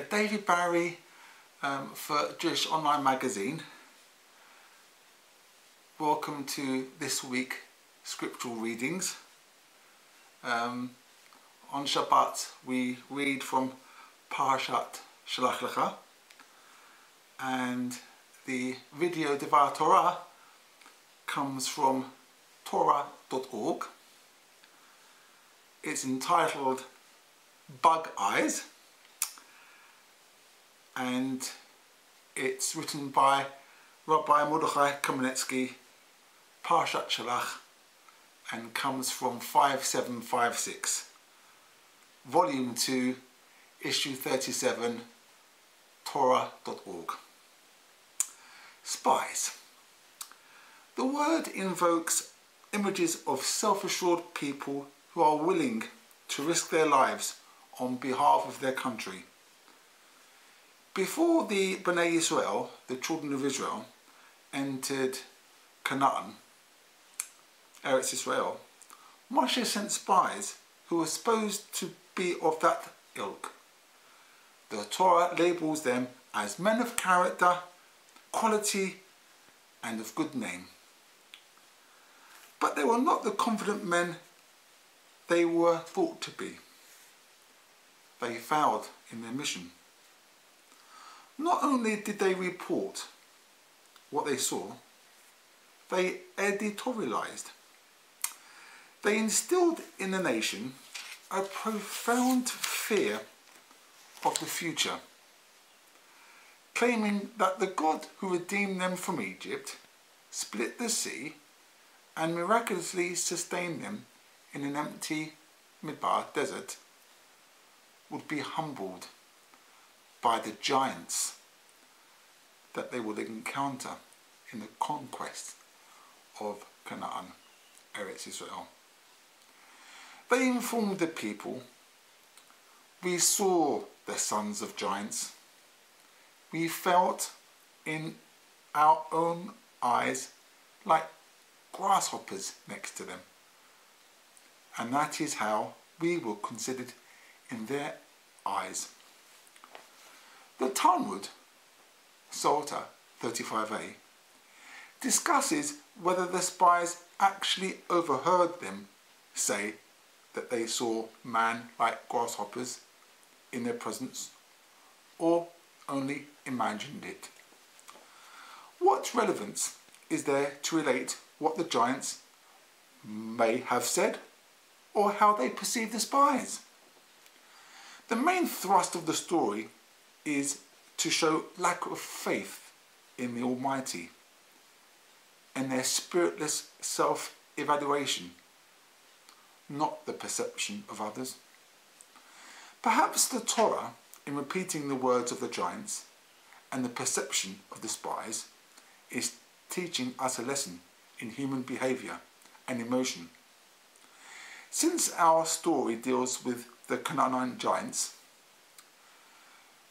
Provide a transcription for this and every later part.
David Barry for Jewish Online Magazine. Welcome to this week scriptural readings. On Shabbat we read from Parashat Shalach Lecha, and the video Devar Torah comes from Torah.org. It's entitled Bug Eyes, and it's written by Rabbi Mordechai Kamenetsky, Parashat Shalach, and comes from 5756, Volume 2, Issue 37, Torah.org. Spies. The word invokes images of self-assured people who are willing to risk their lives on behalf of their country. Before the Bnei Israel, the children of Israel, entered Canaan, Eretz Israel, Moshe sent spies who were supposed to be of that ilk. The Torah labels them as men of character, quality, and of good name. But they were not the confident men they were thought to be. They failed in their mission. Not only did they report what they saw, they editorialized. They instilled in the nation a profound fear of the future, claiming that the God who redeemed them from Egypt, split the sea, and miraculously sustained them in an empty Midbar desert, would be humbled by the giants that they would encounter in the conquest of Canaan, Eretz Israel. They informed the people, "We saw the sons of giants. We felt in our own eyes like grasshoppers next to them. And that is how we were considered in their eyes." The Talmud, Psalter 35a, discusses whether the spies actually overheard them say that they saw man like grasshoppers in their presence, or only imagined it. What relevance is there to relate what the giants may have said, or how they perceived the spies? The main thrust of the story is to show lack of faith in the Almighty and their spiritless self-evaluation, not the perception of others. Perhaps the Torah, in repeating the words of the giants and the perception of the spies, is teaching us a lesson in human behaviour and emotion. Since our story deals with the Canaanite giants,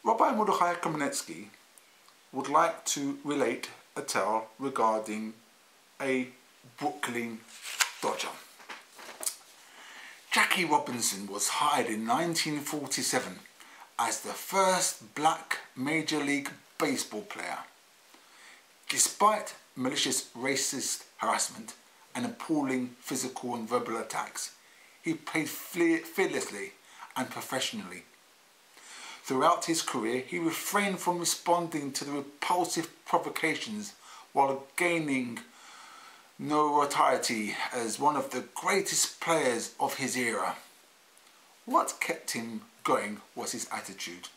Rabbi Mordechai Kamenetsky would like to relate a tale regarding a Brooklyn Dodger. Jackie Robinson was hired in 1947 as the first black Major League Baseball player. Despite malicious racist harassment and appalling physical and verbal attacks, he played fearlessly and professionally. Throughout his career, he refrained from responding to the repulsive provocations while gaining notoriety as one of the greatest players of his era. What kept him going was his attitude.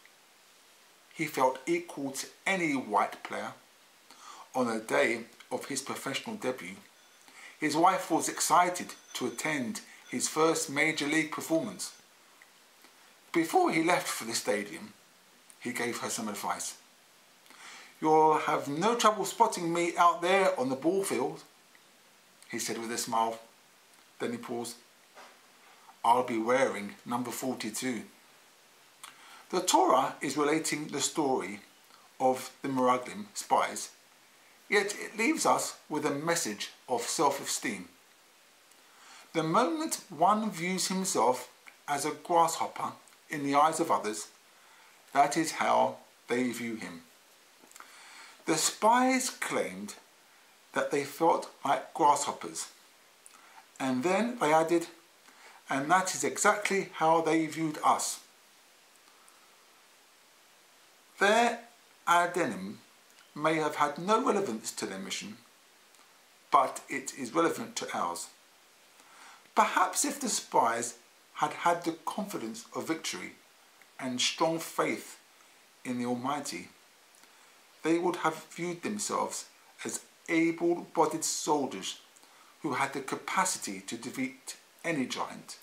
He felt equal to any white player. On the day of his professional debut, his wife was excited to attend his first major league performance. Before he left for the stadium, he gave her some advice. "You'll have no trouble spotting me out there on the ball field," he said with a smile. Then he paused. "I'll be wearing number 42. The Torah is relating the story of the Meraglim spies, yet it leaves us with a message of self-esteem. The moment one views himself as a grasshopper in the eyes of others, That is how they view him. The spies claimed that they felt like grasshoppers, and then they added, and that is exactly how they viewed us. Their adenum may have had no relevance to their mission, but it is relevant to ours. Perhaps if the spies had had the confidence of victory and strong faith in the Almighty, they would have viewed themselves as able-bodied soldiers who had the capacity to defeat any giant.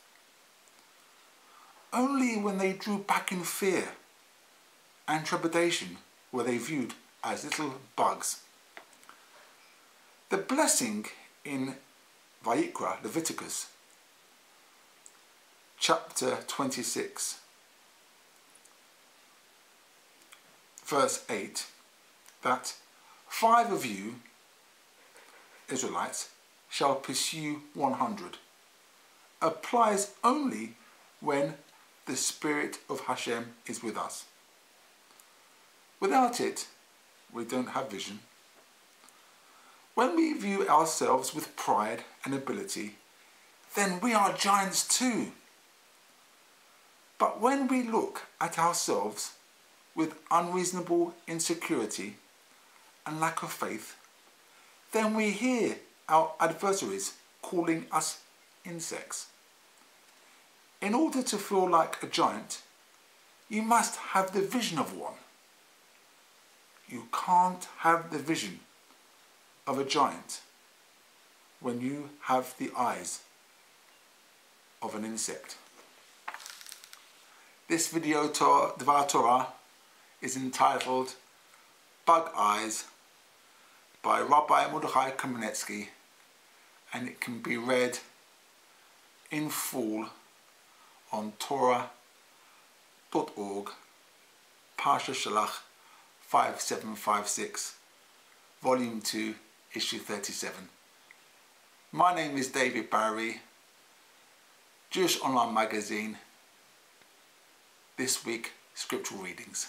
Only when they drew back in fear and trepidation were they viewed as little bugs. The blessing in Vayikra, Leviticus, chapter 26, verse 8, that 5 of you, Israelites, shall pursue 100, applies only when the Spirit of Hashem is with us. Without it, we don't have vision. When we view ourselves with pride and ability, then we are giants too. But when we look at ourselves with unreasonable insecurity and lack of faith, then we hear our adversaries calling us insects. In order to feel like a giant, you must have the vision of one. You can't have the vision of a giant when you have the eyes of an insect. This video Dvar Torah is entitled Bug Eyes by Rabbi Mordechai Kamenetsky, and it can be read in full on Torah.org, Parsha Shalach 5756, Volume 2, Issue 37. My name is David Barry, Jewish Online Magazine. This week, Scriptural Readings.